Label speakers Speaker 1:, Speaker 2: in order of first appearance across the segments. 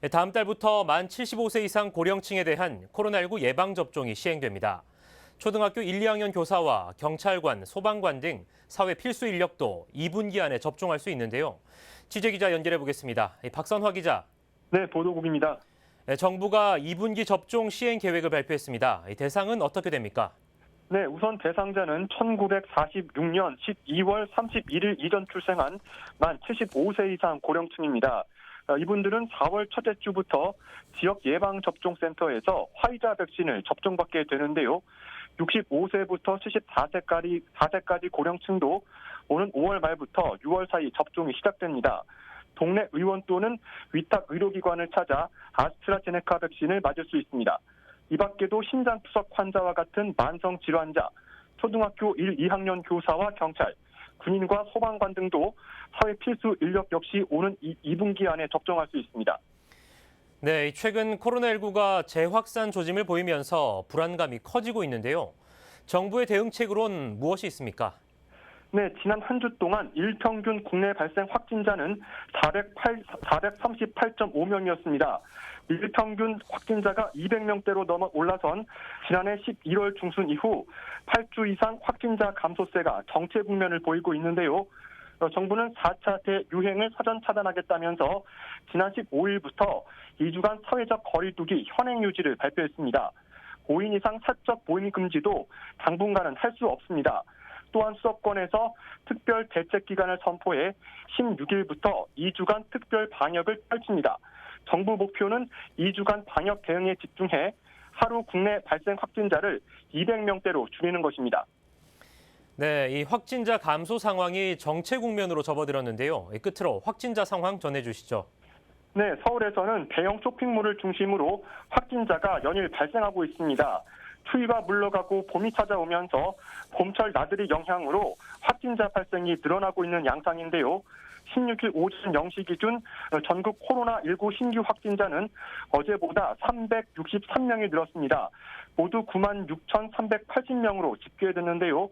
Speaker 1: 다음 달부터 만 75세 이상 고령층에 대한 코로나19 예방접종이 시행됩니다. 초등학교 1, 2학년 교사와 경찰관, 소방관 등 사회 필수 인력도 2분기 안에 접종할 수 있는데요. 취재기자 연결해 보겠습니다. 박선화 기자.
Speaker 2: 네, 보도국입니다.
Speaker 1: 정부가 2분기 접종 시행 계획을 발표했습니다. 대상은 어떻게 됩니까?
Speaker 2: 네, 우선 대상자는 1946년 12월 31일 이전 출생한 만 75세 이상 고령층입니다. 이분들은 4월 첫째 주부터 지역 예방접종센터에서 화이자 백신을 접종받게 되는데요. 65세부터 74세까지 고령층도 오는 5월 말부터 6월 사이 접종이 시작됩니다. 동네 의원 또는 위탁 의료기관을 찾아 아스트라제네카 백신을 맞을 수 있습니다. 이 밖에도 심장투석 환자와 같은 만성 질환자, 초등학교 1, 2학년 교사와 경찰, 군인과 소방관 등도 사회 필수 인력 역시 오는 2분기 안에 접종할 수 있습니다.
Speaker 1: 네, 최근 코로나19가 재확산 조짐을 보이면서 불안감이 커지고 있는데요. 정부의 대응책으론 무엇이 있습니까?
Speaker 2: 네, 지난 한 주 동안 일평균 국내 발생 확진자는 438.5명이었습니다. 일평균 확진자가 200명대로 넘어 올라선 지난해 11월 중순 이후 8주 이상 확진자 감소세가 정체 국면을 보이고 있는데요. 정부는 4차 대유행을 사전 차단하겠다면서 지난 15일부터 2주간 사회적 거리 두기 현행 유지를 발표했습니다. 5인 이상 사적 모임 금지도 당분간은 할 수 없습니다. 또한 수도권에서 특별 대책 기간을 선포해 16일부터 2주간 특별 방역을 펼칩니다. 정부 목표는 2주간 방역 대응에 집중해 하루 국내 발생 확진자를 200명대로 줄이는 것입니다.
Speaker 1: 네, 이 확진자 감소 상황이 정체 국면으로 접어들었는데요. 끝으로 확진자 상황 전해주시죠.
Speaker 2: 네, 서울에서는 대형 쇼핑몰을 중심으로 확진자가 연일 발생하고 있습니다. 추위가 물러가고 봄이 찾아오면서 봄철 나들이 영향으로 확진자 발생이 늘어나고 있는 양상인데요. 16일 오전 0시 기준 전국 코로나19 신규 확진자는 어제보다 363명이 늘었습니다. 모두 96,380명으로 집계됐는데요.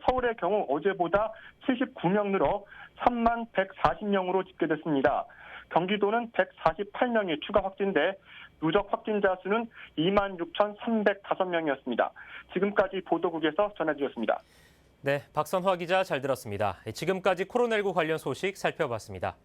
Speaker 2: 서울의 경우 어제보다 79명 늘어 3140명으로 집계됐습니다. 경기도는 148명이 추가 확진돼 누적 확진자 수는 26,305명이었습니다. 지금까지 보도국에서 전해드렸습니다.
Speaker 1: 네, 박선화 기자 잘 들었습니다. 지금까지 코로나19 관련 소식 살펴봤습니다.